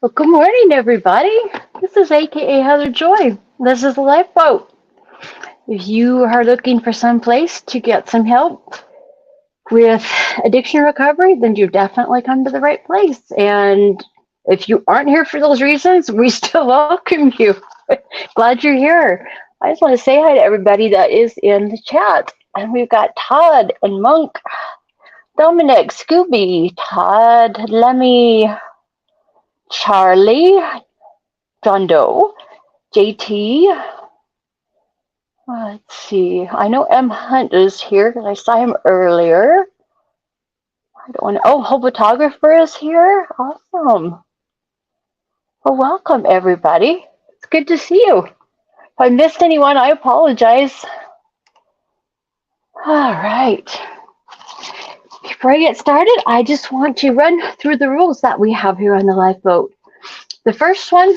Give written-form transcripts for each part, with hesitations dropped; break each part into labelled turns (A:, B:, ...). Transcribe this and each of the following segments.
A: Well, good morning, everybody. This is AKA Heather Joy. This is the Lifeboat. If you are looking for some place to get some help with addiction recovery, then you've definitely come to the right place. And if you aren't here for those reasons, we still welcome you. Glad you're here. I just want to say hi to everybody that is in the chat. And we've got Todd and Monk, Dominic, Scooby, Todd, Lemmy, Charlie, John Doe, JT. Let's see. I know M. Hunt is here because I saw him earlier. I don't want to. Oh, whole photographer is here. Awesome. Well, welcome everybody. It's good to see you. If I missed anyone, I apologize. All right. Before I get started, I just want to run through the rules that we have here on the Lifeboat. The first one,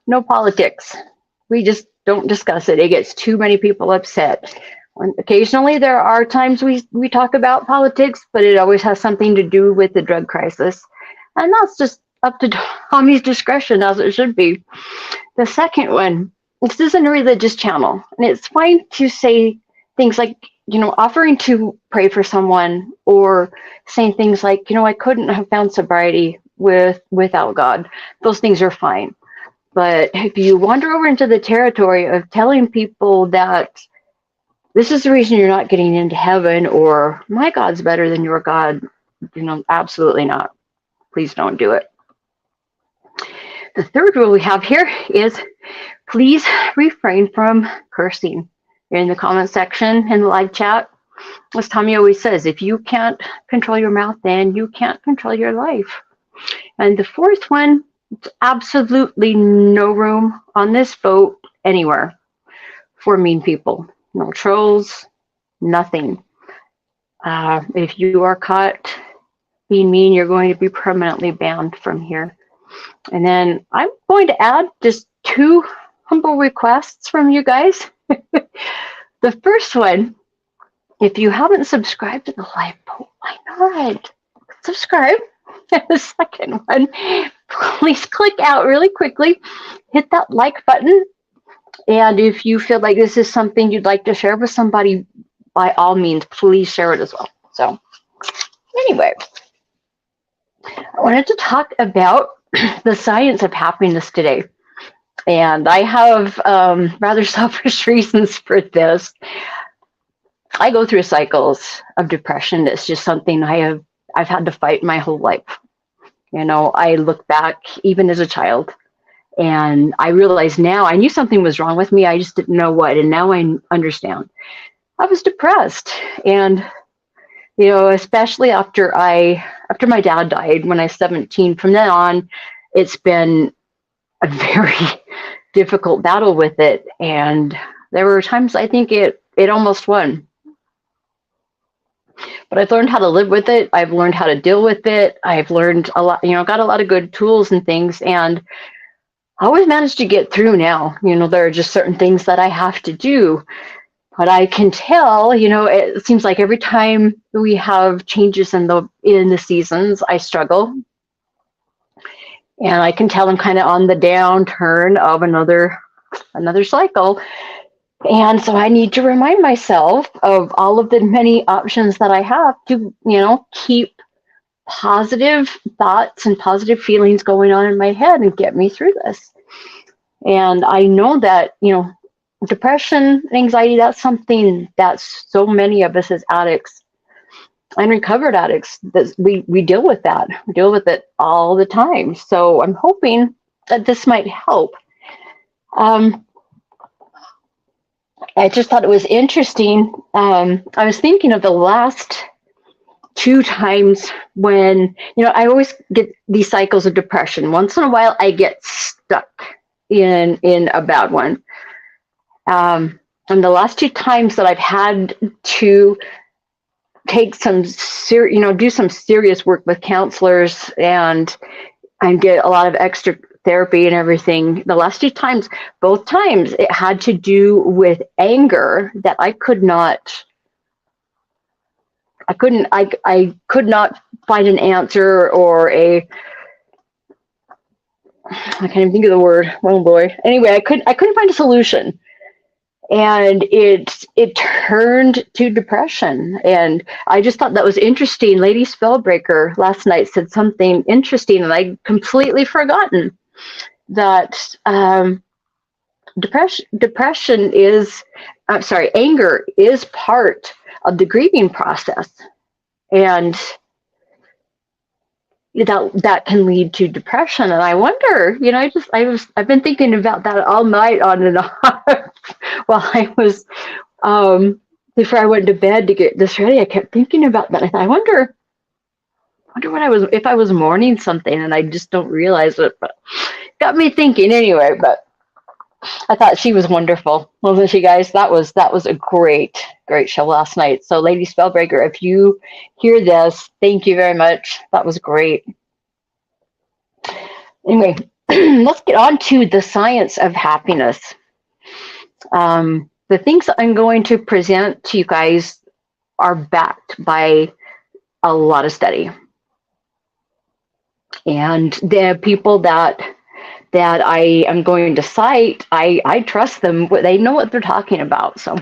A: no politics. We just don't discuss it. It gets too many people upset. Occasionally, there are times we talk about politics, but it always has something to do with the drug crisis. And that's just up to Tommy's discretion, as it should be. The second one, this isn't a religious channel. And it's fine to say things like, offering to pray for someone or saying things like, I couldn't have found sobriety without God. Those things are fine. But if you wander over into the territory of telling people that this is the reason you're not getting into heaven, or my God's better than your God, absolutely not. Please don't do it. The third rule we have here is please refrain from cursing. In the comment section, in the live chat, as Tommy always says, if you can't control your mouth, then you can't control your life. And the fourth one, absolutely no room on this boat anywhere for mean people. No trolls, nothing. If you are caught being mean, you're going to be permanently banned from here. And then I'm going to add just two humble requests from you guys. The first one, if you haven't subscribed to the Lifeboat, why not? Subscribe. The second one, please click out really quickly, hit that like button, and if you feel like this is something you'd like to share with somebody, by all means, please share it as well. So anyway, I wanted to talk about the science of happiness today. And I have rather selfish reasons for this. I go through cycles of depression. It's just something I've had to fight my whole life. I look back even as a child, and I realize now I knew something was wrong with me. I just didn't know what, and now I understand. I was depressed, and especially after my dad died when I was 17. From then on, it's been a very difficult battle with it, and there were times I think it almost won. But I've learned how to live with it. I've learned how to deal with it. I've learned a lot, got a lot of good tools and things, and I always manage to get through now. There are just certain things that I have to do. But I can tell, it seems like every time we have changes in the seasons, I struggle. And I can tell I'm kind of on the downturn of another cycle. And so I need to remind myself of all of the many options that I have to, keep positive thoughts and positive feelings going on in my head and get me through this. And I know that, depression, anxiety, that's something that so many of us as addicts and recovered addicts, that we deal with that. We deal with it all the time. So I'm hoping that this might help. I just thought it was interesting. I was thinking of the last two times when, I always get these cycles of depression. Once in a while, I get stuck in a bad one. And the last two times that I've had to take do some serious work with counselors and get a lot of extra therapy and everything, the last two times, both times, it had to do with anger that I could not find an answer or I can't even think of the word. Oh boy. Anyway, I couldn't find a solution, and it turned to depression. And I just thought that was interesting. Lady Spellbreaker last night said something interesting, and I completely forgotten that depression is, I'm sorry, anger is part of the grieving process, and that can lead to depression. And I wonder, I've been thinking about that all night on and off while I was before I went to bed to get this ready. I kept thinking about that. I wonder what I was, if I was mourning something and I just don't realize it. But it got me thinking anyway. But I thought she was wonderful, wasn't she, guys? That was a great show last night. So, Lady Spellbreaker, if you hear this, thank you very much. That was great. Anyway, let's get on to the science of happiness. The things that I'm going to present to you guys are backed by a lot of study, and the people that I am going to cite, I trust them. They know what they're talking about. So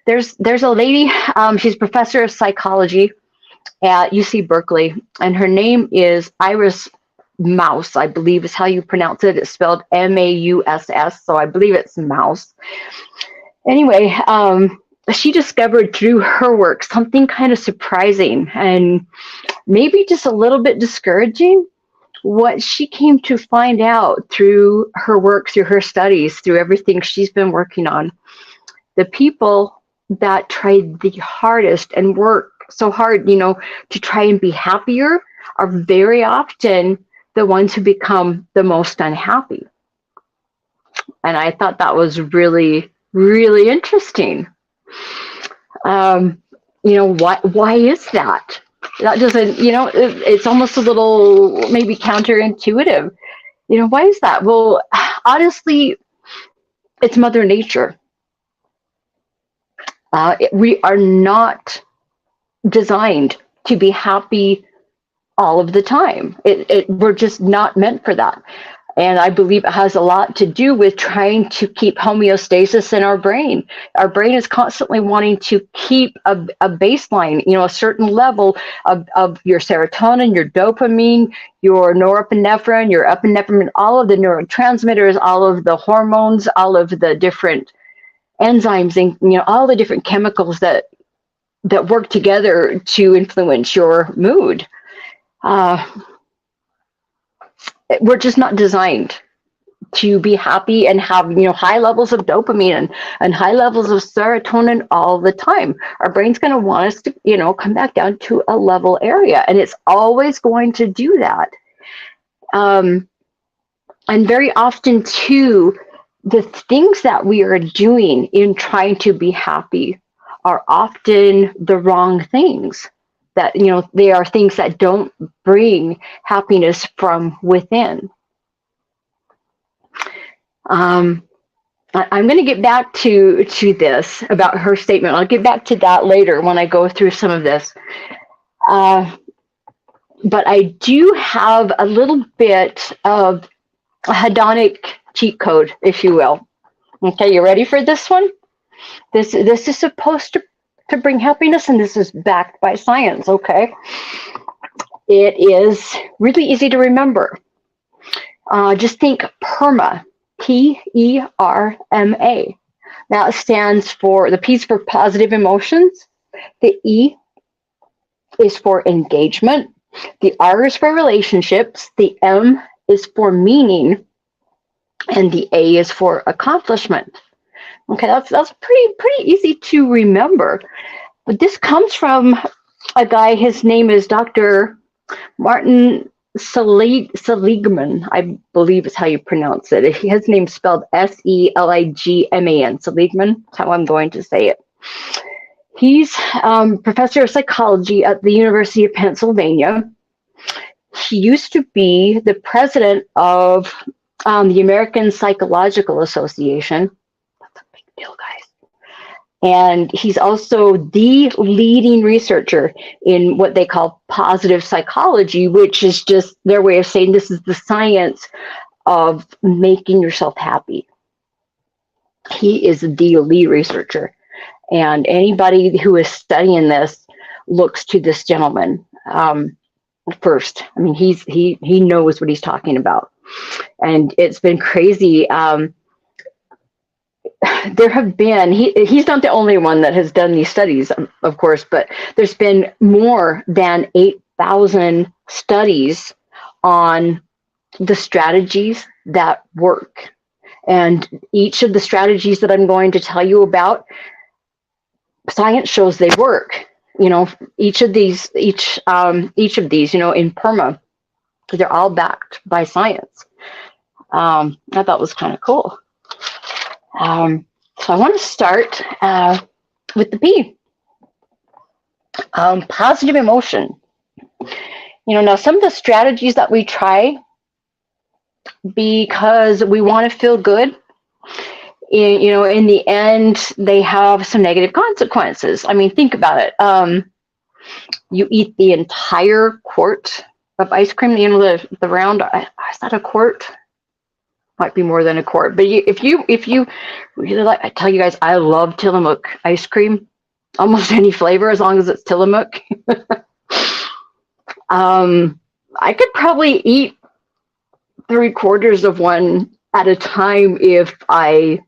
A: there's a lady, she's professor of psychology at UC Berkeley, and her name is Iris Mauss, I believe is how you pronounce it. It's spelled Mauss, so I believe it's Mouse. Anyway, she discovered through her work something kind of surprising and maybe just a little bit discouraging. What she came to find out through her work, through her studies, through everything she's been working on, the people that tried the hardest and work so hard, to try and be happier are very often the ones who become the most unhappy. And I thought that was really, really interesting. Why is that? That doesn't, it's almost a little maybe counterintuitive. Why is that? Well, honestly, it's Mother Nature. We are not designed to be happy all of the time. We're just not meant for that. And I believe it has a lot to do with trying to keep homeostasis in our brain. Our brain is constantly wanting to keep a baseline, a certain level of your serotonin, your dopamine, your norepinephrine, your epinephrine, all of the neurotransmitters, all of the hormones, all of the different enzymes, and all the different chemicals that work together to influence your mood. We're just not designed to be happy and have high levels of dopamine and high levels of serotonin all the time. Our brain's going to want us to come back down to a level area, and it's always going to do that. And very often too, the things that we are doing in trying to be happy are often the wrong things. That they are things that don't bring happiness from within. I'm going to get back to this about her statement. I'll get back to that later when I go through some of this. But I do have a little bit of a hedonic cheat code, if you will. Okay, you ready for this one? This is supposed to bring happiness, and this is backed by science, okay? It is really easy to remember. Just think PERMA, P-E-R-M-A. That stands for, the P is for positive emotions, the E is for engagement, the R is for relationships, the M is for meaning, and the A is for accomplishment. Okay, that's pretty easy to remember. But this comes from a guy, his name is Dr. Martin Seligman, I believe is how you pronounce it. His name's spelled S-E-L-I-G-M-A-N, Seligman, that's how I'm going to say it. He's professor of psychology at the University of Pennsylvania. He used to be the president of the American Psychological Association. Deal, guys. And he's also the leading researcher in what they call positive psychology, which is just their way of saying this is the science of making yourself happy. He is the lead researcher, and anybody who is studying this looks to this gentleman first. I mean, he knows what he's talking about, and it's been crazy. There have been, he's not the only one that has done these studies, of course, but there's been more than 8,000 studies on the strategies that work. And each of the strategies that I'm going to tell you about, science shows they work. You know, each of these, in PERMA, they're all backed by science. I thought was kind of cool. So I want to start with the P. Positive emotion. Now some of the strategies that we try because we want to feel good, in the end, they have some negative consequences. I mean, think about it. You eat the entire quart of ice cream, the round, is that a quart? Might be more than a quart, but if you really like, I tell you guys, I love Tillamook ice cream, almost any flavor as long as it's Tillamook. I could probably eat 3/4 of one at a time if I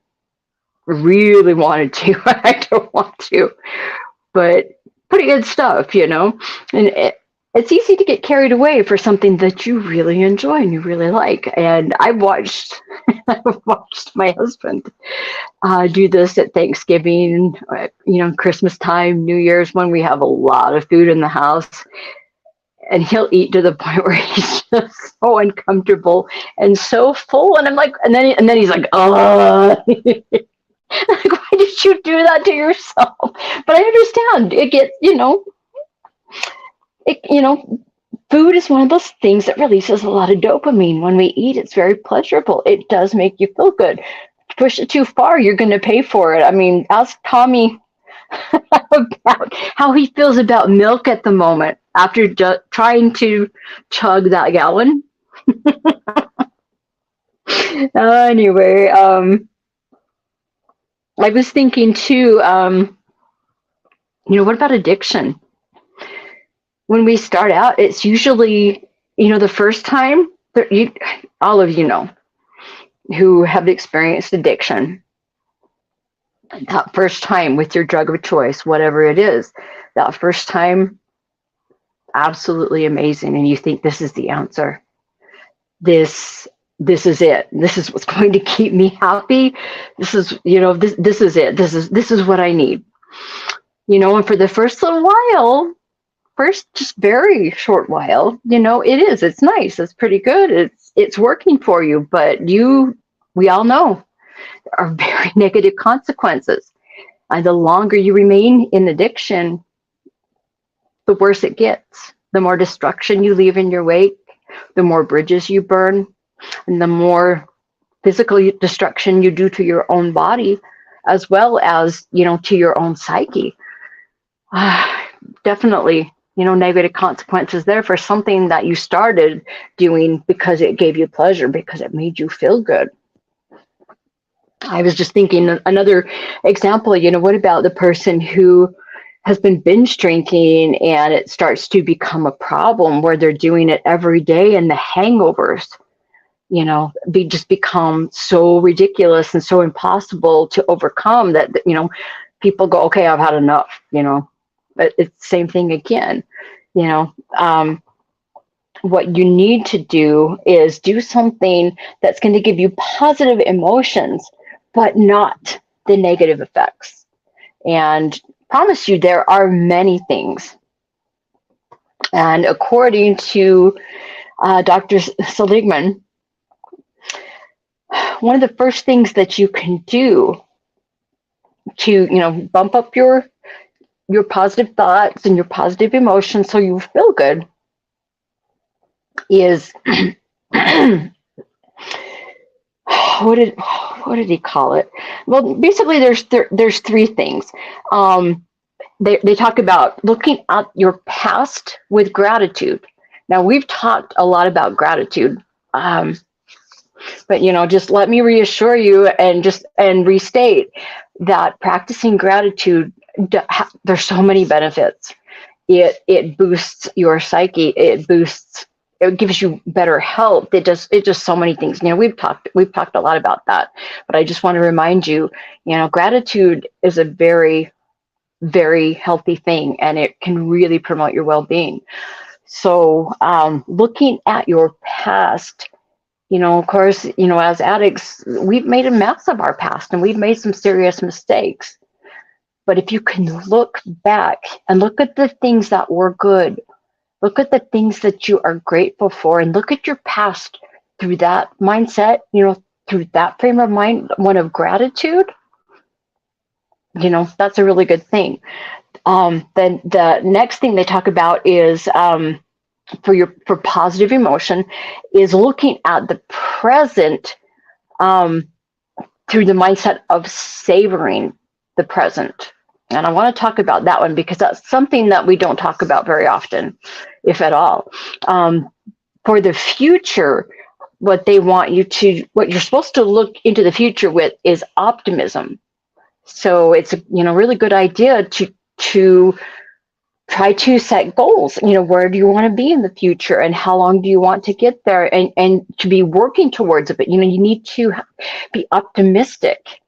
A: really wanted to. I don't want to, but pretty good stuff, and it's easy to get carried away for something that you really enjoy and you really like. And I've watched my husband do this at Thanksgiving, Christmas time, New Year's, when we have a lot of food in the house. And he'll eat to the point where he's just so uncomfortable and so full. And I'm like, and then he's like, oh. Like, why did you do that to yourself? But I understand. It gets, food is one of those things that releases a lot of dopamine. When we eat, it's very pleasurable. It does make you feel good. Push it too far, you're going to pay for it. I mean, ask Tommy about how he feels about milk at the moment after trying to chug that gallon. Anyway, I was thinking too, what about addiction? When we start out, it's usually, the first time, all of you know, who have experienced addiction. That first time with your drug of choice, whatever it is, that first time, absolutely amazing. And you think this is the answer. This is it. This is what's going to keep me happy. This is, this is it. This is what I need. And for the first little while, just very short while, it's nice. It's pretty good. It's working for you, but we all know there are very negative consequences. And the longer you remain in addiction, the worse it gets. The more destruction you leave in your wake, the more bridges you burn, and the more physical destruction you do to your own body, as well as, to your own psyche. Definitely, negative consequences there for something that you started doing because it gave you pleasure, because it made you feel good. I was just thinking another example, what about the person who has been binge drinking and it starts to become a problem where they're doing it every day, and the hangovers, just become so ridiculous and so impossible to overcome that, people go, okay, I've had enough, but it's the same thing again, what you need to do is do something that's going to give you positive emotions, but not the negative effects. And promise you, there are many things. And according to Dr. Seligman, one of the first things that you can do to, bump up your positive thoughts and your positive emotions so you feel good is what did he call it? Well, basically there's three things. They talk about looking at your past with gratitude. Now, we've talked a lot about gratitude. But, just let me reassure you and restate that practicing gratitude, there's so many benefits. It boosts your psyche. It gives you better health. It just so many things. We've talked a lot about that, but I just want to remind you, gratitude is a very, very healthy thing, and it can really promote your well-being. So, looking at your past, of course, as addicts, we've made a mess of our past and we've made some serious mistakes. But if you can look back and look at the things that were good, look at the things that you are grateful for, and look at your past through that mindset, through that frame of mind, one of gratitude, that's a really good thing. Then the next thing they talk about is for positive emotion is looking at the present through the mindset of savoring the present. And I want to talk about that one because that's something that we don't talk about very often, if at all. For the future, what you're supposed to look into the future with is optimism. So it's a really good idea to try to set goals. Where do you want to be in the future and how long do you want to get there, and to be working towards it. But you need to be optimistic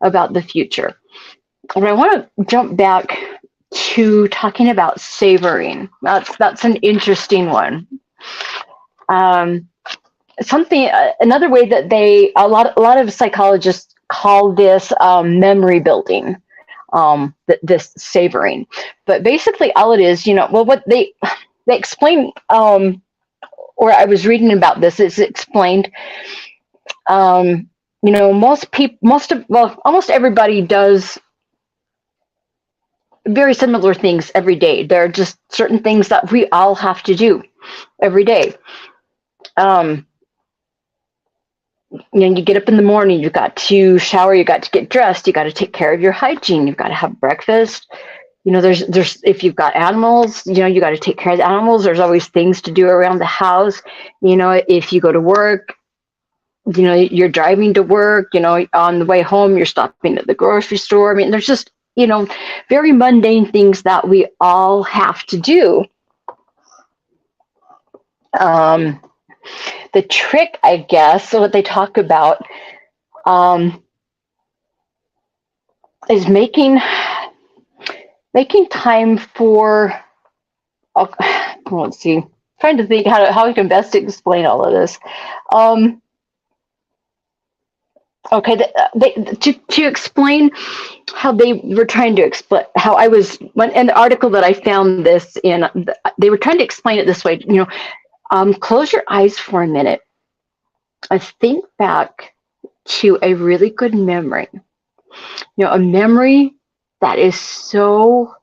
A: about the future. And I want to jump back to talking about savoring. That's an interesting one. Another way that a lot of psychologists call this memory building. This savoring, but basically all it is, what they explain, or I was reading about this, is explained. Almost everybody does very similar things every day. There are just certain things that we all have to do every day. You get up in the morning, you've got to shower, you got to get dressed, you got to take care of your hygiene, you've got to have breakfast. There's if you've got animals, you got to take care of the animals. There's always things to do around the house. If you go to work, you're driving to work, on the way home, you're stopping at the grocery store. I mean, there's just, very mundane things that we all have to do. The trick, I guess, so what they talk about is making time for, let's see, trying to think how we can best explain all of this. Okay, to explain how they were trying to explain, how I was, in the article that I found this in, they were trying to explain it this way, close your eyes for a minute and think back to a really good memory. A memory that is so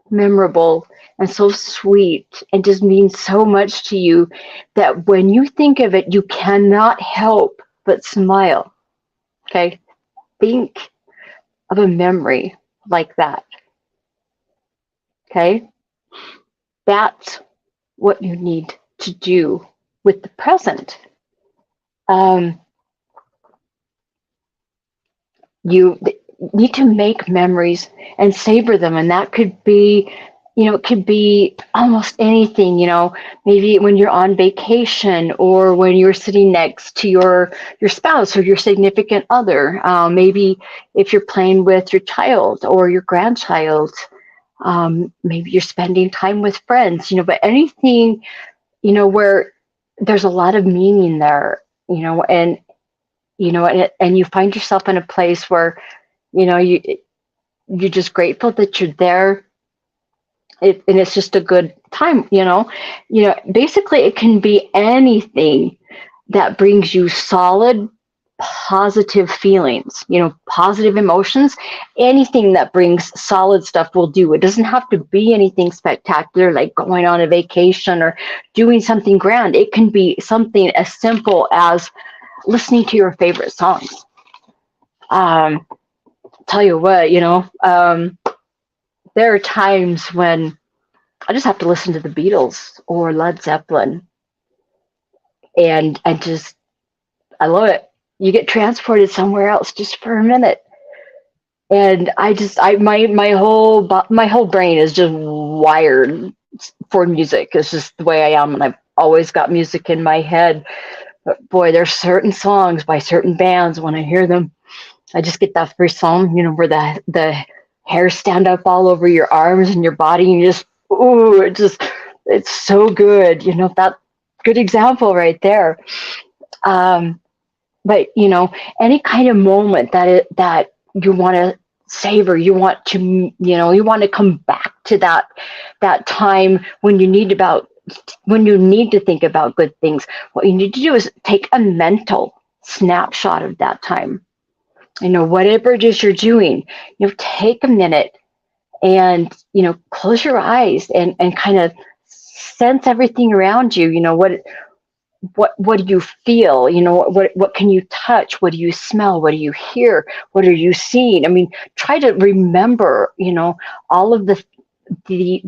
A: memorable and so sweet and just means so much to you that when you think of it, you cannot help but smile. Okay? Think of a memory like that. Okay? That's what you need to do with the present. You need to make memories and savor them, and that could be, it could be almost anything. Maybe when you're on vacation, or when you're sitting next to your spouse or your significant other. Maybe if you're playing with your child or your grandchild. Maybe you're spending time with friends. But anything, where there's a lot of meaning there, and you find yourself in a place where, you're just grateful that you're there. And it's just a good time, basically it can be anything that brings you solid, positive feelings, positive emotions. Anything that brings solid stuff will do. It doesn't have to be anything spectacular, like going on a vacation or doing something grand. It can be something as simple as listening to your favorite songs. Tell you what, there are times when I just have to listen to the Beatles or Led Zeppelin, and I just I love it. You get transported somewhere else just for a minute. And my whole brain is just wired for music. It's just the way I am, and I've always got music in my head. But boy, there's certain songs by certain bands, when I hear them, I just get that first song, where the hairs stand up all over your arms and your body, and you just, ooh, it's so good. That good example right there. But any kind of moment that you want to savor, you want to come back to that time when you need to think about good things. What you need to do is take a mental snapshot of that time. Whatever it is you're doing, take a minute and, close your eyes and kind of sense everything around you. What do you feel? What can you touch? What do you smell? What do you hear? What are you seeing? I mean, try to remember, all of the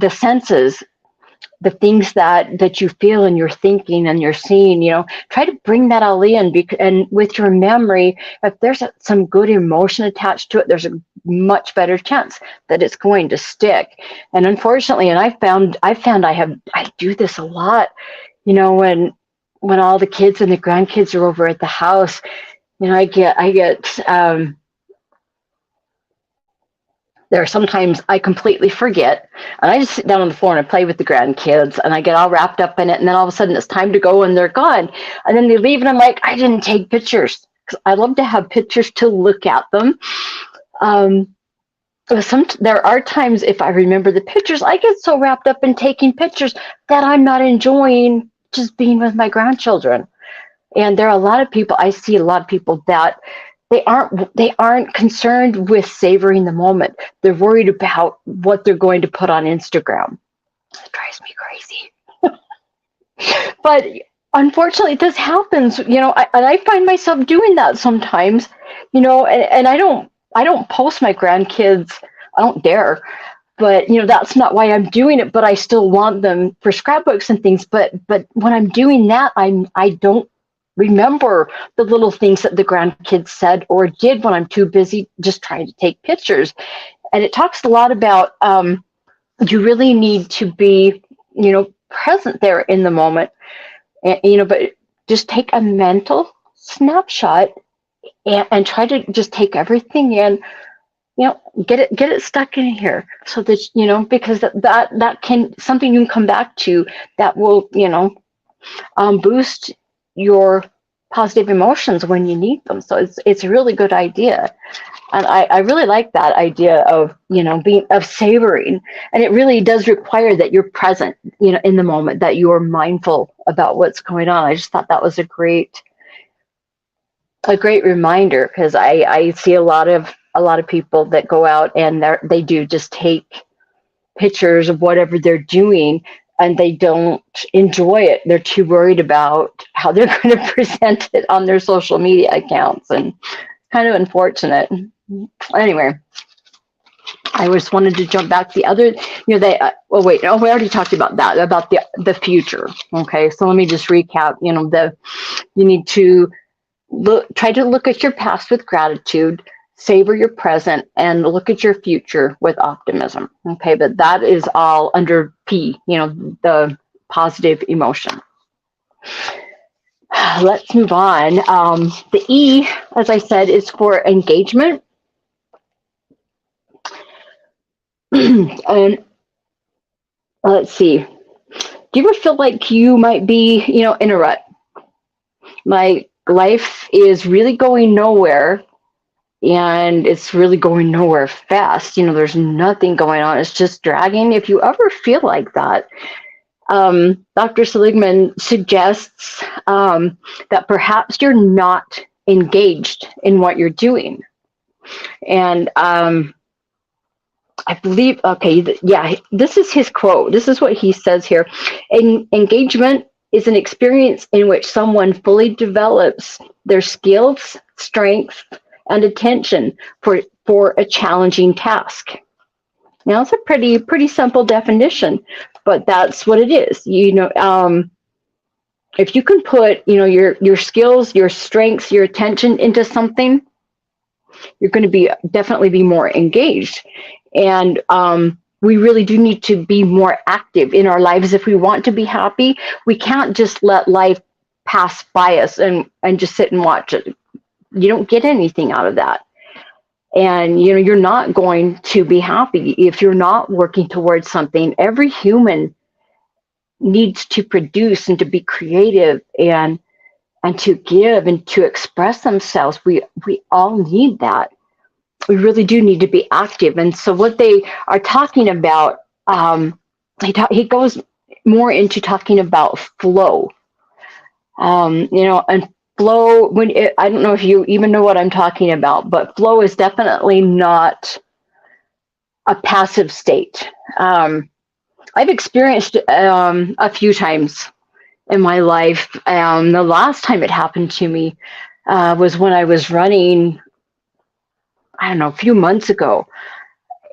A: senses, the things that you feel and you're thinking and you're seeing. Try to bring that all in, and with your memory, if there's some good emotion attached to it, there's a much better chance that it's going to stick. And unfortunately, and I found I do this a lot, when all the kids and the grandkids are over at the house, I get there are sometimes I completely forget, and I just sit down on the floor and I play with the grandkids, and I get all wrapped up in it, and then all of a sudden it's time to go and they're gone, and then they leave, and I'm like, I didn't take pictures, because I love to have pictures to look at them. There are times, if I remember the pictures, I get so wrapped up in taking pictures that I'm not enjoying just being with my grandchildren. And there are I see a lot of people that they aren't concerned with savoring the moment. They're worried about what they're going to put on Instagram. It drives me crazy. But unfortunately, this happens, and I find myself doing that sometimes, and I don't post my grandkids. I don't dare. But that's not why I'm doing it. But I still want them for scrapbooks and things. But when I'm doing that, I don't remember the little things that the grandkids said or did when I'm too busy just trying to take pictures. And it talks a lot about you really need to be present there in the moment, and, but just take a mental snapshot and try to just take everything in. Get it stuck in here, so that because that can something you can come back to that will boost your positive emotions when you need them. So it's a really good idea, and I really like that idea of of savoring, and it really does require that you're present in the moment, that you are mindful about what's going on. I just thought that was a great reminder, because I see a lot of people that go out and they do just take pictures of whatever they're doing, and they don't enjoy it. They're too worried about how they're going to present it on their social media accounts, and kind of unfortunate. Anyway, I just wanted to jump back to the other, we already talked about that, about the future. Okay, so let me just recap. You need to try to look at your past with gratitude, savor your present, and look at your future with optimism. Okay, but that is all under P, the positive emotion. Let's move on. The E, as I said, is for engagement. And let's see. Do you ever feel like you might be, in a rut? My life is really going nowhere, and it's really going nowhere fast. There's nothing going on. It's just dragging. If you ever feel like that, Dr. Seligman suggests that perhaps you're not engaged in what you're doing. And I believe, this is his quote. This is what he says here. Engagement is an experience in which someone fully develops their skills, strengths, and attention for a challenging task. Now, it's a pretty simple definition, but that's what it is. if you can put, your skills, your strengths, your attention into something, you're going to definitely be more engaged. And we really do need to be more active in our lives if we want to be happy. We can't just let life pass by us and just sit and watch it. You don't get anything out of that. And you're not going to be happy if you're not working towards something. Every human needs to produce and to be creative and to give and to express themselves. We all need that. We really do need to be active. And so what they are talking about, he goes more into talking about flow. And flow, I don't know if you even know what I'm talking about, but flow is definitely not a passive state. I've experienced a few times in my life. The last time it happened to me was when I was running, I don't know, a few months ago.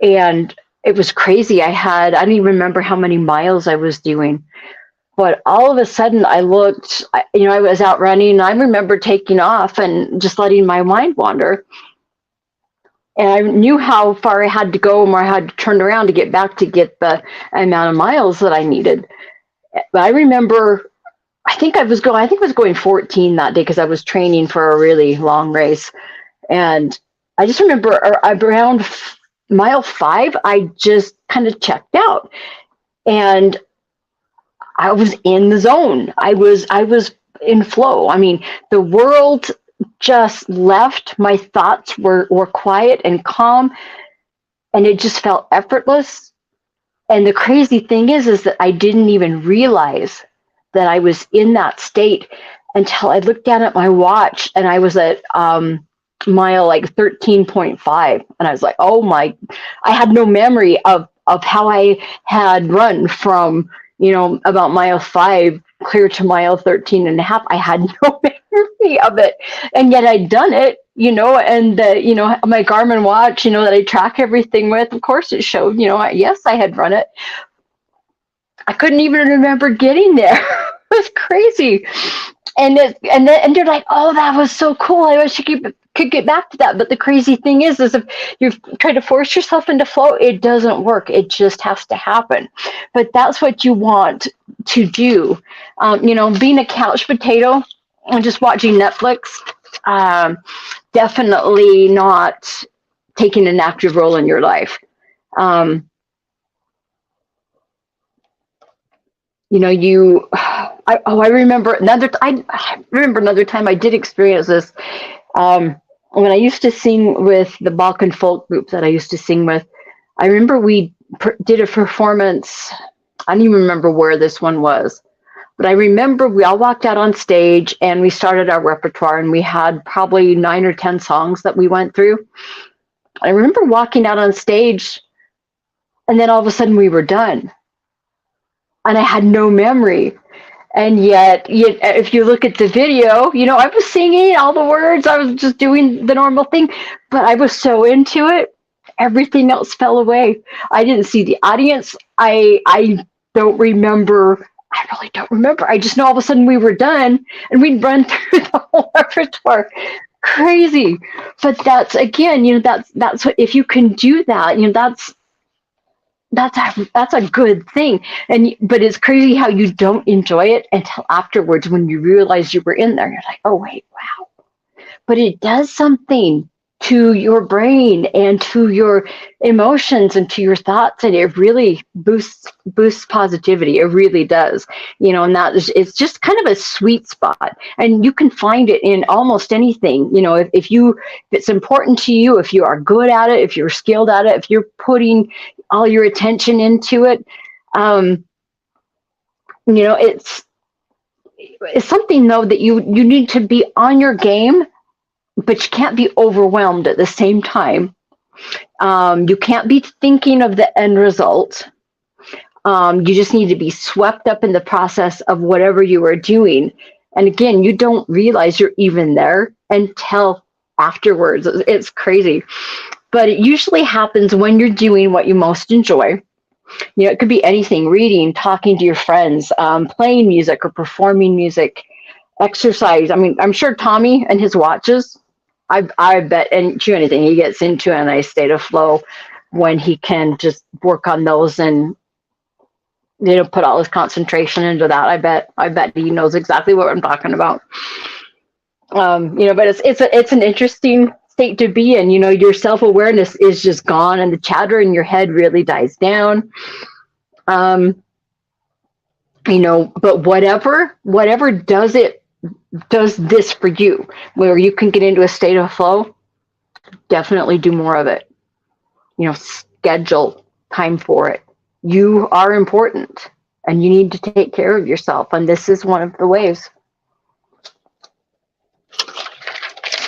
A: And it was crazy. I don't even remember how many miles I was doing. But all of a sudden I looked, I was out running, and I remember taking off and just letting my mind wander. And I knew how far I had to go and where I had to turn around to get back to get the amount of miles that I needed. But I remember, I think I was going 14 that day because I was training for a really long race. And I just remember around mile 5, I just kind of checked out. And I was in the zone. I was in flow. I mean, the world just left. My thoughts were quiet and calm, and it just felt effortless. And the crazy thing is that I didn't even realize that I was in that state until I looked down at my watch, and I was at mile like 13.5, and I was like, oh my, I had no memory of how I had run from about mile 5 clear to mile 13.5. I had no memory of it, and yet I'd done it, and my Garmin watch, that I track everything with, of course it showed, yes, I had run it. I couldn't even remember getting there. It was crazy. And they're like, oh, that was so cool. I wish you could get back to that. But the crazy thing is if you try to force yourself into flow, it doesn't work. It just has to happen. But that's what you want to do. Being a couch potato and just watching Netflix, definitely not taking an active role in your life. I remember another time I did experience this. When I used to sing with the Balkan folk group that I used to sing with, I remember we did a performance. I don't even remember where this one was, but I remember we all walked out on stage and we started our repertoire, and we had probably 9 or 10 songs that we went through. I remember walking out on stage, and then all of a sudden we were done. And I had no memory. And yet, if you look at the video, I was singing all the words. I was just doing the normal thing. But I was so into it, everything else fell away. I didn't see the audience. I don't remember. I really don't remember. I just know all of a sudden we were done, and we'd run through the whole repertoire. Crazy. But that's, again, that's what, if you can do that, that's a good thing. But it's crazy how you don't enjoy it until afterwards, when you realize you were in there. You're like, oh wait, wow. But it does something to your brain and to your emotions and to your thoughts, and it really boosts positivity. It really does. And it's just kind of a sweet spot, and you can find it in almost anything. If it's important to you, if you are good at it, if you're skilled at it, if you're putting all your attention into it, it's something, though, that you need to be on your game, but you can't be overwhelmed at the same time. You can't be thinking of the end result. You just need to be swept up in the process of whatever you are doing. And again, you don't realize you're even there until afterwards. It's crazy. But it usually happens when you're doing what you most enjoy. It could be anything: reading, talking to your friends, playing music or performing music, exercise. I mean, I'm sure Tommy and his watches, I bet, and do anything, he gets into a nice state of flow when he can just work on those and put all his concentration into that. I bet he knows exactly what I'm talking about. But it's an interesting state to be in. Your self-awareness is just gone, and the chatter in your head really dies down. But whatever does this for you, where you can get into a state of flow, definitely do more of it. Schedule time for it. You are important, and you need to take care of yourself, and this is one of the ways.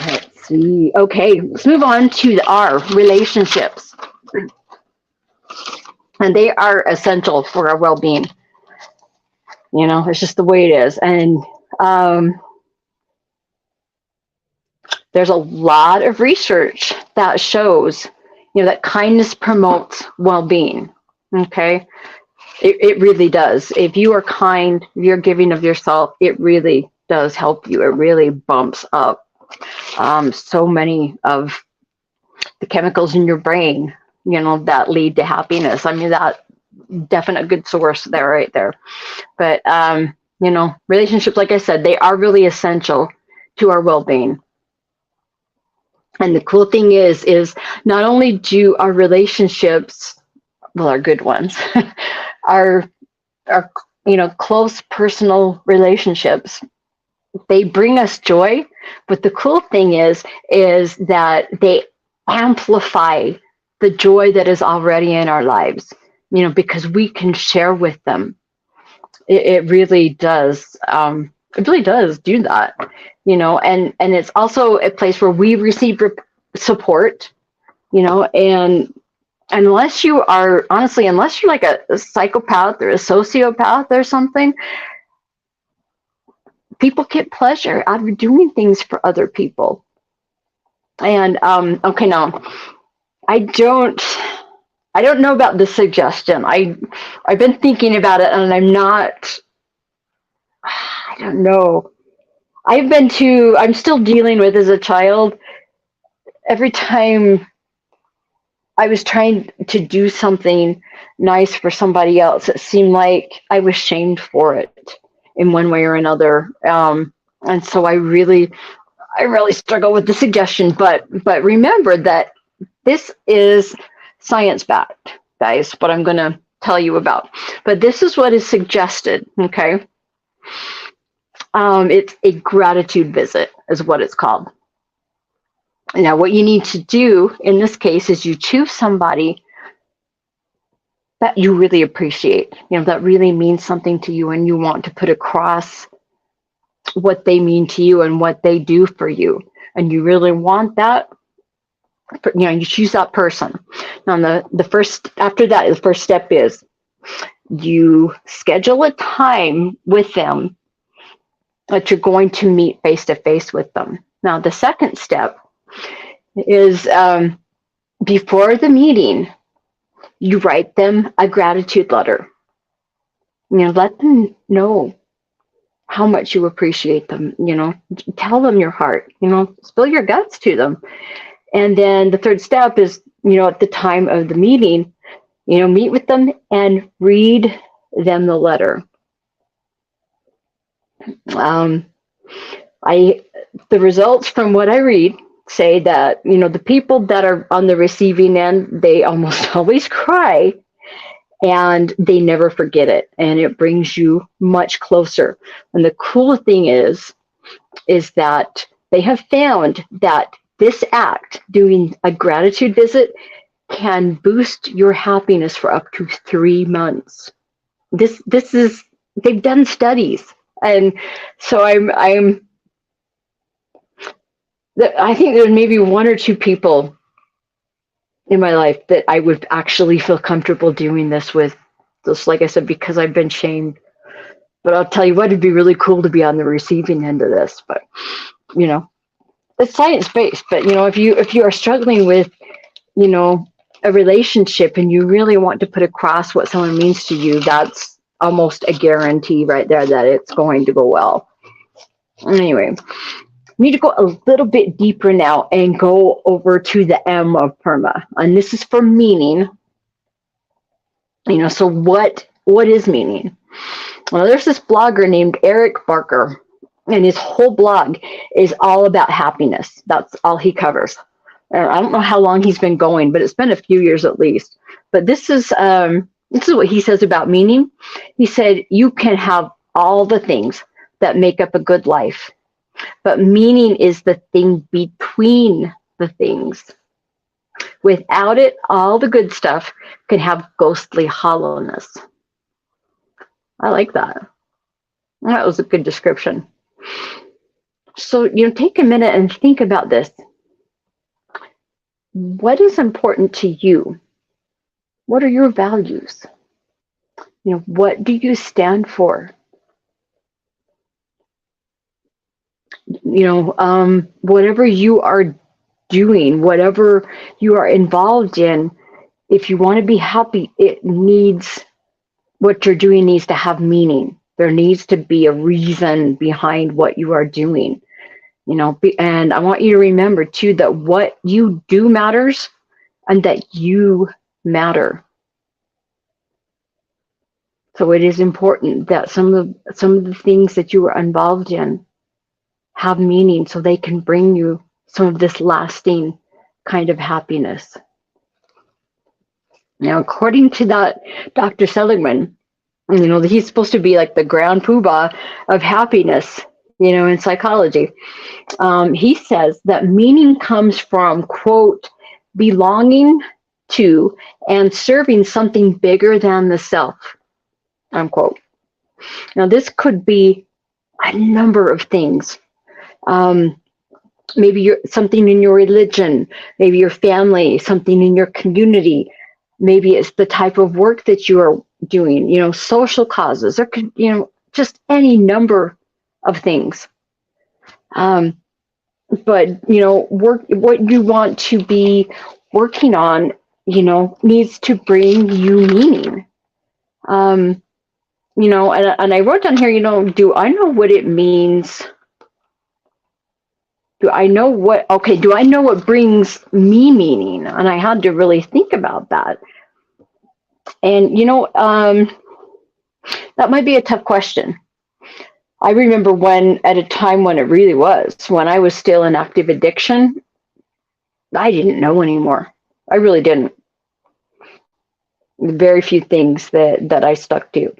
A: Let's see. Okay, let's move on to our relationships. And they are essential for our well-being. It's just the way it is. And there's a lot of research that shows, that kindness promotes well-being. Okay? It really does. If you are kind, if you're giving of yourself, it really does help you. It really bumps up so many of the chemicals in your brain, that lead to happiness. I mean, that definite good source there, right there. But, relationships, like I said, they are really essential to our well-being. And the cool thing is not only do our relationships, well, our good ones, our close personal relationships, they bring us joy. But the cool thing is that they amplify the joy that is already in our lives, because we can share with them. It really does. It really does do that, and it's also a place where we receive support, and unless you're like a psychopath or a sociopath or something, people get pleasure out of doing things for other people. And okay, now I don't know about this suggestion. I've been thinking about it, and I don't know. I'm still dealing with, as a child, every time I was trying to do something nice for somebody else, it seemed like I was shamed for it in one way or another. And so I really struggle with the suggestion, but remember that this is science-backed, guys, what I'm going to tell you about. But this is what is suggested, okay? It's a gratitude visit is what it's called. Now, what you need to do in this case is you choose somebody that you really appreciate, that really means something to you, and you want to put across what they mean to you and what they do for you. And you really want that, you choose that person. Now, the first step is you schedule a time with them that you're going to meet face to face with them. Now, the second step is before the meeting, you write them a gratitude letter. Let them know how much you appreciate them. Tell them your heart. Spill your guts to them. And then the third step is, at the time of the meeting, meet with them and read them the letter. The results from what I read say that, the people that are on the receiving end, they almost always cry, and they never forget it. And it brings you much closer. And the cool thing is that they have found that this act, doing a gratitude visit, can boost your happiness for up to 3 months. They've done studies. And so I think there's maybe 1 or 2 people in my life that I would actually feel comfortable doing this with, just like I said, because I've been shamed. But I'll tell you what, it'd be really cool to be on the receiving end of this. But, it's science-based. But, if you are struggling with, a relationship and you really want to put across what someone means to you, that's almost a guarantee right there that it's going to go well. Anyway, need to go a little bit deeper now and go over to the M of PERMA. And this is for meaning. So what is meaning? Well, there's this blogger named Eric Barker, and his whole blog is all about happiness. That's all he covers. I don't know how long he's been going, but it's been a few years at least. But this is what he says about meaning. He said, you can have all the things that make up a good life, but meaning is the thing between the things. Without it, all the good stuff can have ghostly hollowness. I like that. That was a good description. So, take a minute and think about this. What is important to you? What are your values? What do you stand for? Whatever you are doing, whatever you are involved in, if you want to be happy, what you're doing needs to have meaning. There needs to be a reason behind what you are doing. And I want you to remember too that what you do matters and that you matter. So it is important that some of the things that you are involved in have meaning so they can bring you some of this lasting kind of happiness. Now, according to that Dr. Seligman, he's supposed to be like the grand poobah of happiness, in psychology. He says that meaning comes from, quote, belonging to and serving something bigger than the self, unquote. Now, this could be a number of things. Maybe something in your religion, maybe your family, something in your community. Maybe it's the type of work that you are doing, social causes, or, just any number of things. But, what you want to be working on, needs to bring you meaning. And I wrote down here, do I know what it means? Do I know what brings me meaning? And I had to really think about that. And, that might be a tough question. I remember at a time when it really was, when I was still in active addiction, I didn't know anymore. I really didn't. Very few things that I stuck to.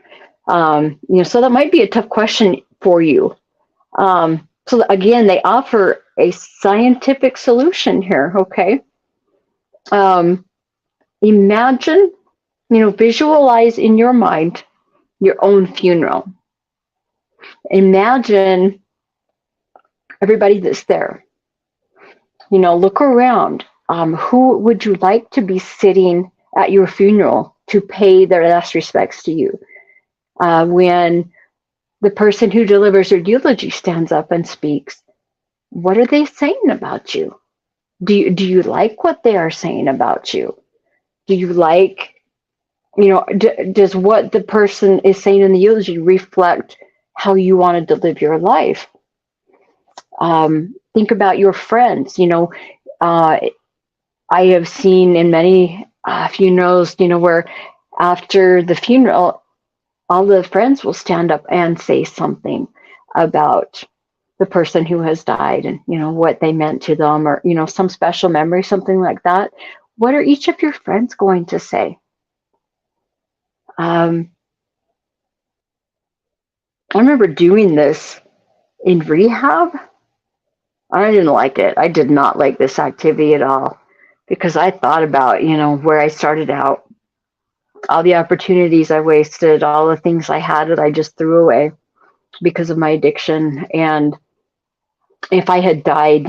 A: So that might be a tough question for you. So again, they offer a scientific solution here, okay? Imagine, visualize in your mind your own funeral. Imagine everybody that's there. Look around. Who would you like to be sitting at your funeral to pay their last respects to you? When the person who delivers your eulogy stands up and speaks, what are they saying about you? Do you like what they are saying about you? Do you like, does what the person is saying in the eulogy reflect how you wanted to live your life? Think about your friends. I have seen in many funerals, where after the funeral, all the friends will stand up and say something about the person who has died and, what they meant to them, or, some special memory, something like that. What are each of your friends going to say? I remember doing this in rehab. I didn't like it. I did not like this activity at all, because I thought about, where I started out, all the opportunities I wasted, all the things I had that I just threw away because of my addiction. And if I had died,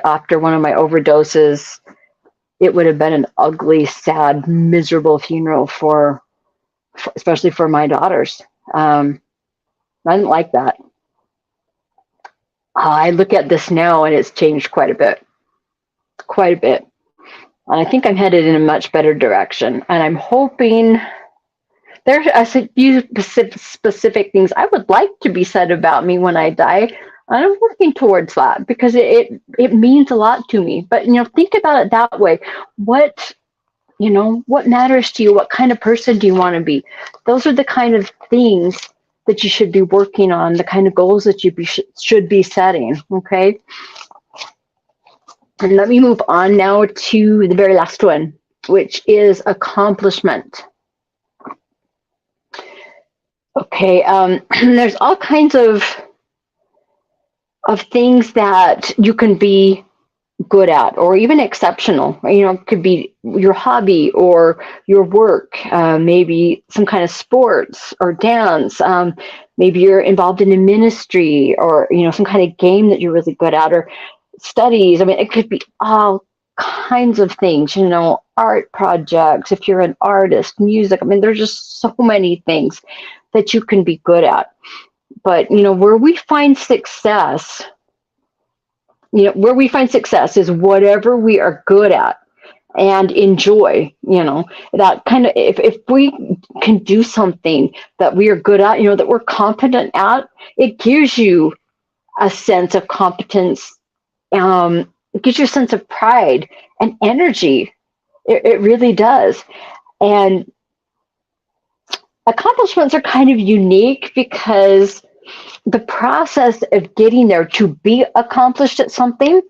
A: after one of my overdoses, it would have been an ugly, sad, miserable funeral especially for my daughters. I didn't like that. I look at this now and it's changed quite a bit. And I think I'm headed in a much better direction. And I'm hoping there's a few specific things I would like to be said about me when I die. And I'm working towards that because it means a lot to me. But, think about it that way. What matters to you? What kind of person do you want to be? Those are the kind of things that you should be working on, the kind of goals that you should be setting, okay? And let me move on now to the very last one, which is accomplishment. Okay, there's all kinds of things that you can be good at or even exceptional. It could be your hobby or your work, maybe some kind of sports or dance. Maybe you're involved in a ministry or, some kind of game that you're really good at or studies. I mean, it could be all kinds of things, art projects, if you're an artist, music. I mean, there's just so many things that you can be good at. But, where we find success, is whatever we are good at and enjoy, that kind of, if we can do something that we are good at, that we're competent at, it gives you a sense of competence. It gives you a sense of pride and energy. It really does. And accomplishments are kind of unique because the process of getting there to be accomplished at something,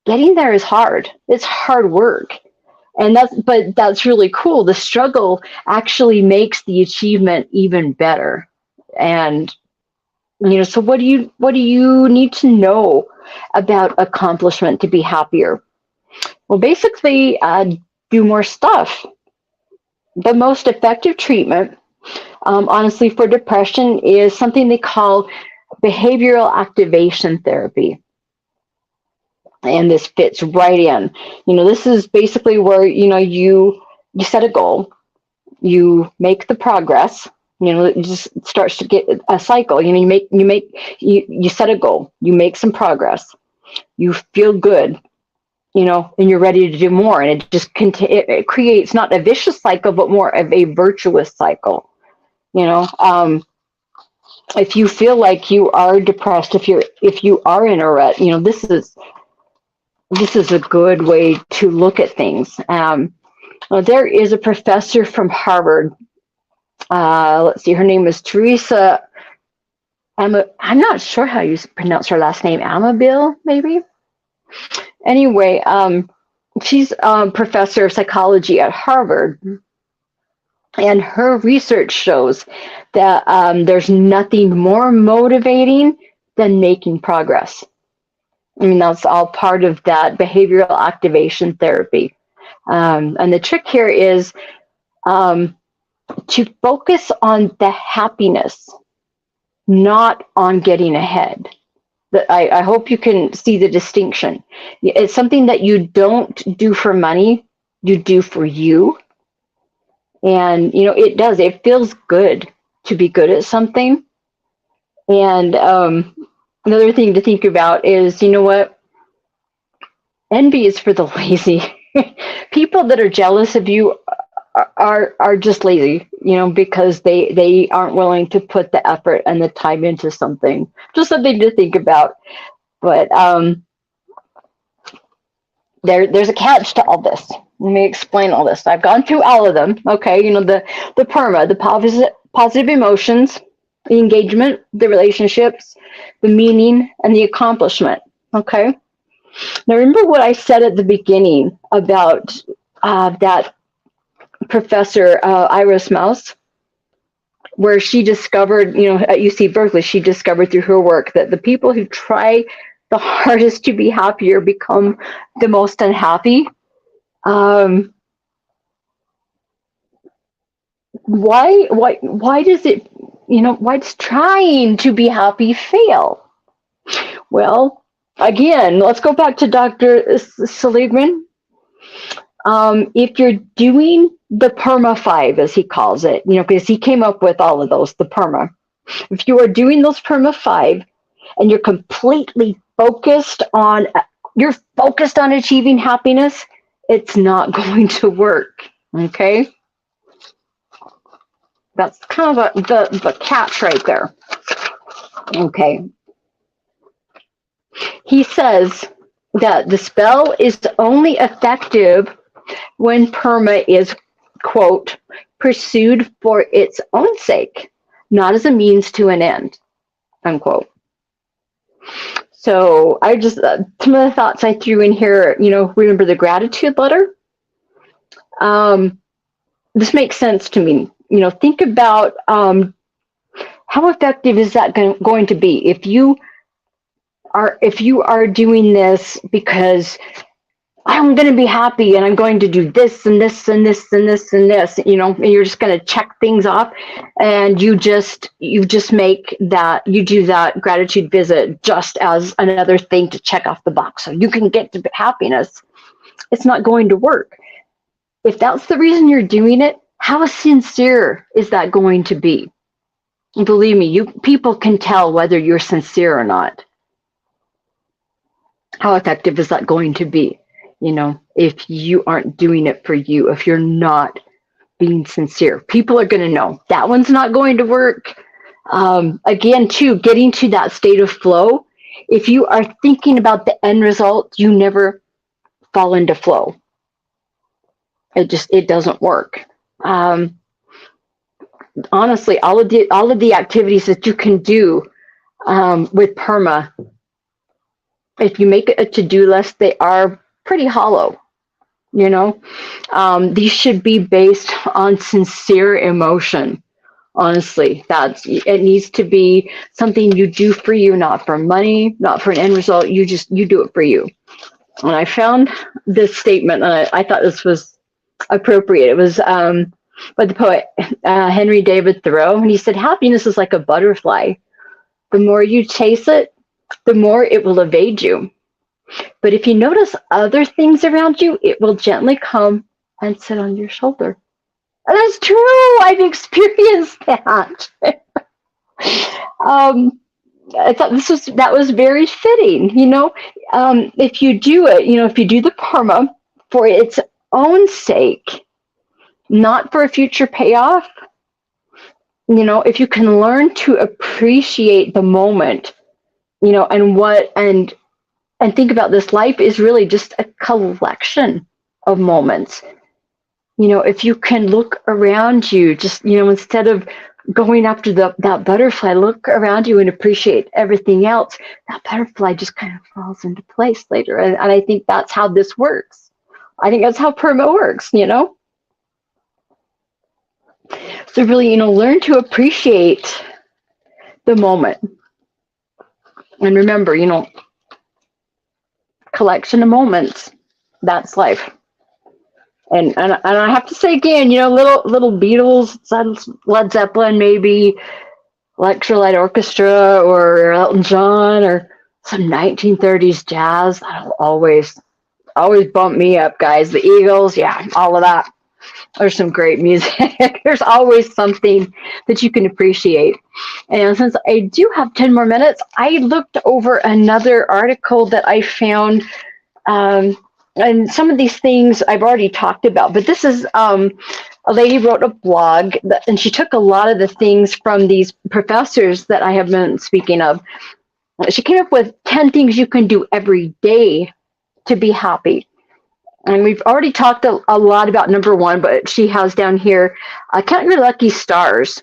A: getting there is hard. It's hard work. But that's really cool. The struggle actually makes the achievement even better. And, so what do you need to know about accomplishment to be happier? Well, basically, do more stuff. The most effective treatment, honestly, for depression is something they call behavioral activation therapy. And this fits right in. This is basically where, you set a goal, you make the progress, it just starts to get a cycle. You set a goal, you make some progress, you feel good, and you're ready to do more. And it just it creates not a vicious cycle, but more of a virtuous cycle. If you feel like you are depressed, if you are in a rut, this is a good way to look at things. There is a professor from Harvard. Let's see, her name is Teresa. I'm not sure how you pronounce her last name. Amabil, maybe. Anyway, she's a professor of psychology at Harvard. And her research shows that there's nothing more motivating than making progress. I mean, that's all part of that behavioral activation therapy. And the trick here is to focus on the happiness, not on getting ahead. I hope you can see the distinction. It's something that you don't do for money, you do for you. And, it feels good to be good at something. And another thing to think about is, what? Envy is for the lazy. People that are jealous of you are just lazy, because they aren't willing to put the effort and the time into something. Just something to think about. But there's a catch to all this. Let me explain all this. I've gone through all of them. Okay, the PERMA, the positive emotions, the engagement, the relationships, the meaning, and the accomplishment. Okay. Now remember what I said at the beginning about that professor Iris Mouse, where she discovered, at UC Berkeley, she discovered through her work that the people who try the hardest to be happier become the most unhappy. Why does it, why does trying to be happy fail? Well, again, let's go back to Dr. Seligman. If you're doing the PERMA 5, as he calls it, because he came up with all of those, the PERMA. If you are doing those PERMA 5 and you're focused on achieving happiness, it's not going to work. Okay? That's kind of the catch right there. Okay. He says that the spell is only effective when PERMA is, quote, pursued for its own sake, not as a means to an end, unquote. So I just, some of the thoughts I threw in here, remember the gratitude letter? This makes sense to me. Think about how effective is that going to be if you are doing this because I'm going to be happy and I'm going to do this and this and this and this and this, and you're just going to check things off, and you just make that, you do that gratitude visit just as another thing to check off the box so you can get to happiness. It's not going to work. If that's the reason you're doing it, how sincere is that going to be? And believe me, people can tell whether you're sincere or not. How effective is that going to be? If you aren't doing it for you, if you're not being sincere, people are going to know that one's not going to work. Again, too, getting to that state of flow. If you are thinking about the end result, you never fall into flow. It doesn't work. Honestly, all of the activities that you can do with PERMA, if you make a to-do list, they are pretty hollow. These should be based on sincere emotion. Honestly, it needs to be something you do for you, not for money, not for an end result. You do it for you. And I found this statement, and I thought this was appropriate. It was by the poet Henry David Thoreau, and he said, "Happiness is like a butterfly. The more you chase it, the more it will evade you. But if you notice other things around you, it will gently come and sit on your shoulder." And that's true. I've experienced that. I thought that was very fitting. If you do it, if you do the PERMA for its own sake, not for a future payoff, if you can learn to appreciate the moment, and think about this, life is really just a collection of moments. If you can look around you, just, instead of going after that butterfly, look around you and appreciate everything else. That butterfly just kind of falls into place later. And I think that's how this works. I think that's how PERMA works, So really, learn to appreciate the moment. And remember, collection of moments, that's life. And I have to say again, little Beatles, Led Zeppelin, maybe Electrolyte Orchestra or Elton John or some 1930s jazz. That'll always bump me up, guys. The Eagles, yeah, all of that. There's some great music. There's always something that you can appreciate. And since I do have 10 more minutes, I looked over another article that I found. And some of these things I've already talked about, but this is a lady wrote a blog, and she took a lot of the things from these professors that I have been speaking of. She came up with 10 things you can do every day to be happy. And we've already talked a lot about number one, but she has down here, count your lucky stars.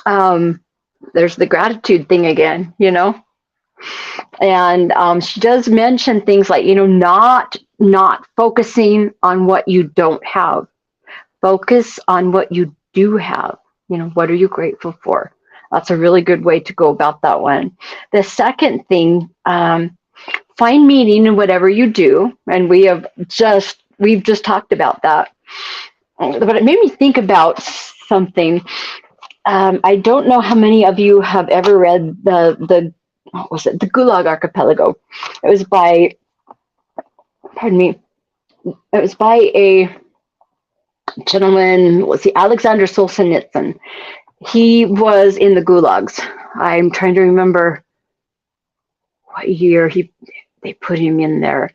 A: There's the gratitude thing again, And she does mention things like, not focusing on what you don't have. Focus on what you do have. What are you grateful for? That's a really good way to go about that one. The second thing, find meaning in whatever you do. And we've just talked about that. But it made me think about something. I don't know how many of you have ever read the what was it? The Gulag Archipelago. It was by, a gentleman, Alexander Solzhenitsyn. He was in the gulags. I'm trying to remember what year they put him in there.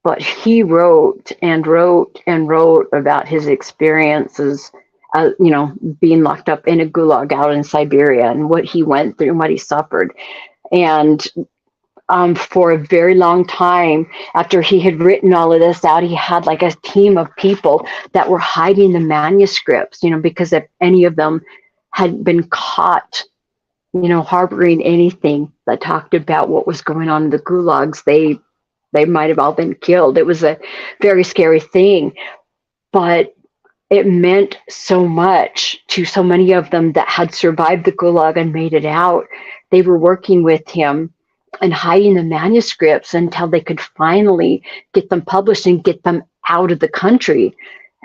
A: but he wrote and wrote and wrote about his experiences, being locked up in a gulag out in Siberia and what he went through and what he suffered. And for a very long time, after he had written all of this out, he had like a team of people that were hiding the manuscripts, because if any of them had been caught, harboring anything that talked about what was going on in the gulags, they might have all been killed. It was a very scary thing, but it meant so much to so many of them that had survived the gulag and made it out. They were working with him and hiding the manuscripts until they could finally get them published and get them out of the country.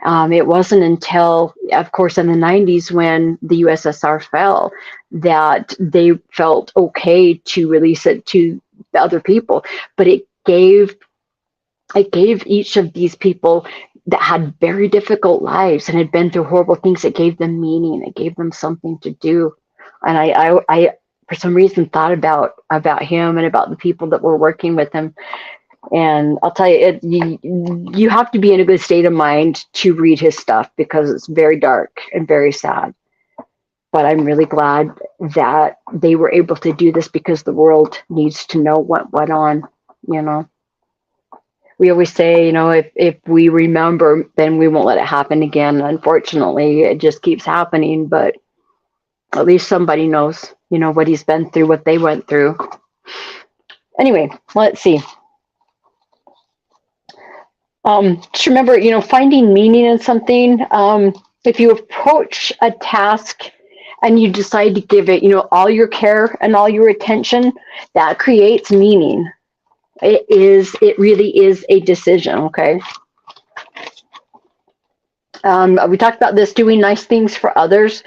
A: It wasn't until, of course, in the 90s when the USSR fell that they felt okay to release it to the other people. But it gave each of these people that had very difficult lives and had been through horrible things, it gave them meaning. It gave them something to do. And I for some reason thought about him and about the people that were working with him. And I'll tell you, you have to be in a good state of mind to read his stuff because it's very dark and very sad. But I'm really glad that they were able to do this because the world needs to know what went on, We always say, if we remember, then we won't let it happen again. Unfortunately, it just keeps happening, but at least somebody knows, what he's been through, what they went through. Anyway, let's see. Just remember, finding meaning in something. If you approach a task and you decide to give it, all your care and all your attention, that creates meaning. It really is a decision, okay? We talked about this, doing nice things for others.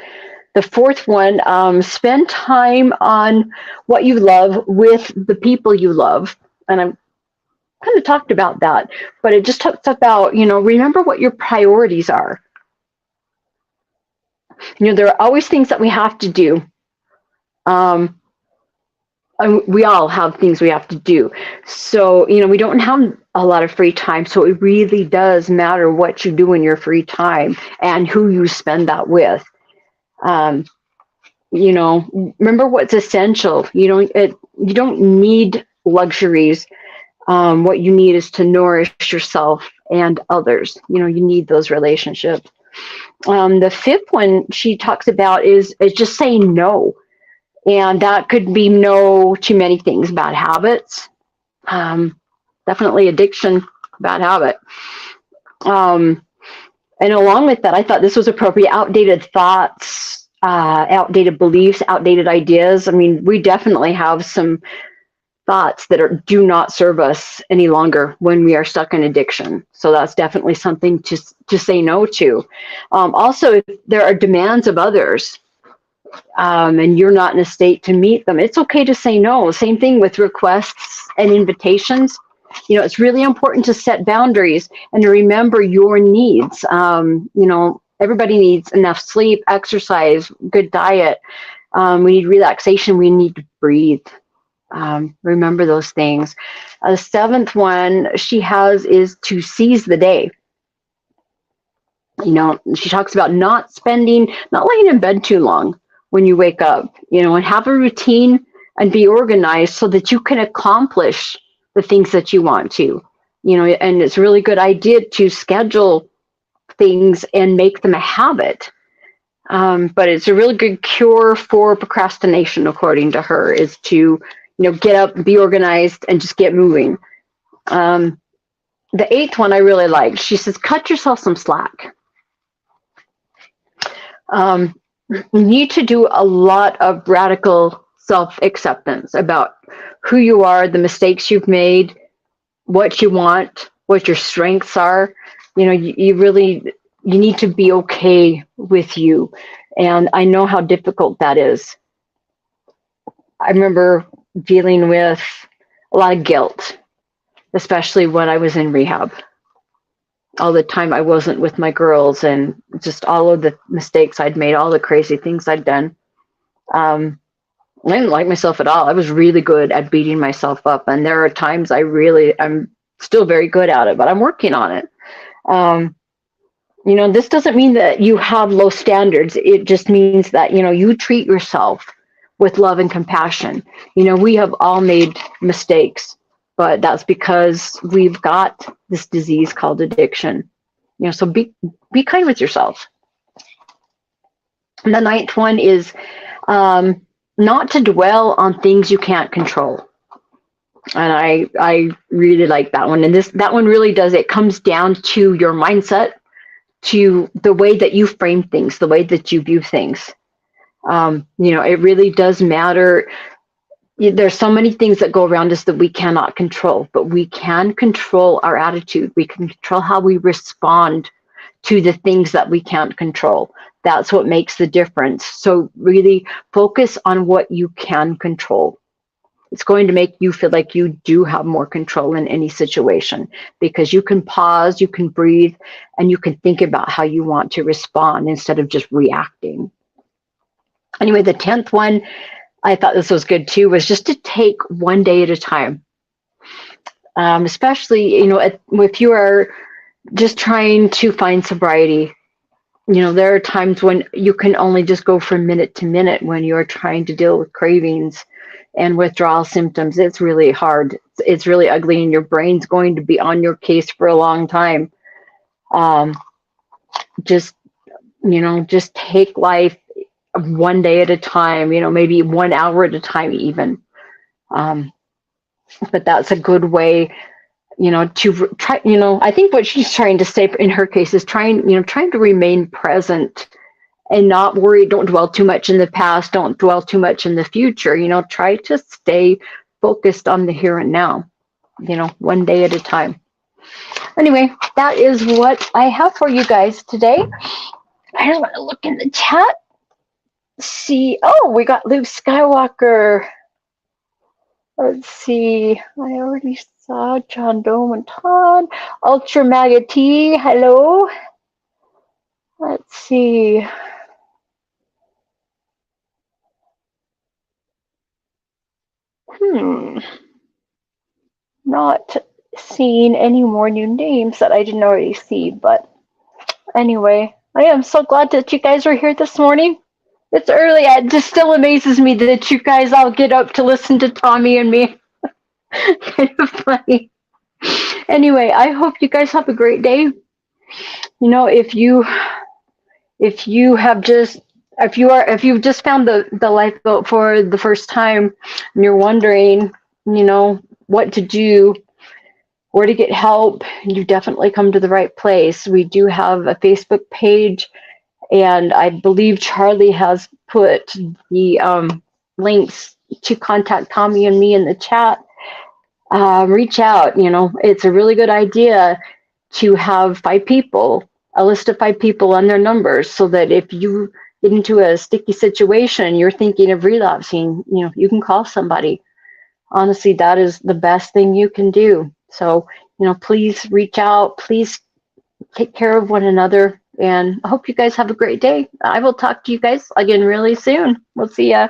A: The fourth one, spend time on what you love with the people you love. And I've kind of talked about that, but it just talks about, remember what your priorities are. There are always things that we have to do. We all have things we have to do. So, we don't have a lot of free time. So it really does matter what you do in your free time and who you spend that with. Remember what's essential. You don't need luxuries. What you need is to nourish yourself and others. You need those relationships. The fifth one she talks about is just saying no. And that could be no to many things, bad habits, definitely addiction, bad habit. And along with that, I thought this was appropriate, outdated thoughts, outdated beliefs, outdated ideas. I mean, we definitely have some thoughts that do not serve us any longer when we are stuck in addiction. So that's definitely something to say no to. Also, if there are demands of others, and you're not in a state to meet them, it's okay to say no. Same thing with requests and invitations. It's really important to set boundaries and to remember your needs. Everybody needs enough sleep, exercise, good diet. We need relaxation. We need to breathe. Remember those things. The seventh one she has is to seize the day. She talks about not laying in bed too long when you wake up, and have a routine and be organized so that you can accomplish the things that you want to, and it's a really good idea to schedule things and make them a habit. But it's a really good cure for procrastination, according to her, is to, get up, be organized, and just get moving. The eighth one I really liked. She says, cut yourself some slack. You need to do a lot of radical self-acceptance about who you are, the mistakes you've made, what you want, what your strengths are. You need to be okay with you. And I know how difficult that is. I remember dealing with a lot of guilt, especially when I was in rehab. All the time I wasn't with my girls and just all of the mistakes I'd made, all the crazy things I'd done. I didn't like myself at all. I was really good at beating myself up. And there are times I'm still very good at it, but I'm working on it. This doesn't mean that you have low standards. It just means that, you treat yourself with love and compassion. We have all made mistakes, but that's because we've got this disease called addiction. So be kind with yourself. And the ninth one is not to dwell on things you can't control. And I really like that one. And that one really does. It comes down to your mindset, to the way that you frame things, the way that you view things. It really does matter. There's so many things that go around us that we cannot control, but we can control our attitude. We can control how we respond to the things that we can't control. That's what makes the difference. So really focus on what you can control. It's going to make you feel like you do have more control in any situation, because you can pause, you can breathe, and you can think about how you want to respond instead of just reacting. Anyway, the 10th one, I thought this was good too, was just to take one day at a time. Especially, if you are just trying to find sobriety, there are times when you can only just go from minute to minute when you're trying to deal with cravings and withdrawal symptoms. It's really hard. It's really ugly, and your brain's going to be on your case for a long time. Just take life one day at a time, maybe 1 hour at a time even. But that's a good way, to try, I think what she's trying to say in her case is trying to remain present and not worry. Don't dwell too much in the past. Don't dwell too much in the future. Try to stay focused on the here and now, one day at a time. Anyway, that is what I have for you guys today. I just want to look in the chat. See, we got Luke Skywalker. Let's see. I already saw John Dome and Todd. Ultra Maga T. Hello. Let's see. Not seeing any more new names that I didn't already see, but anyway, I am so glad that you guys are here this morning. It's early. It just still amazes me that you guys all get up to listen to Tommy and me. Kind of funny. Anyway, I hope you guys have a great day. If you've just found the lifeboat for the first time and you're wondering, what to do, where to get help, you definitely come to the right place. We do have a Facebook page, and I believe Charlie has put the links to contact Tommy and me in the chat. Reach out. It's a really good idea to have a list of 5 people and their numbers, so that if you get into a sticky situation, you're thinking of relapsing, you can call somebody. Honestly, that is the best thing you can do. So, please reach out, please take care of one another, and I hope you guys have a great day. I will talk to you guys again really soon. We'll see ya.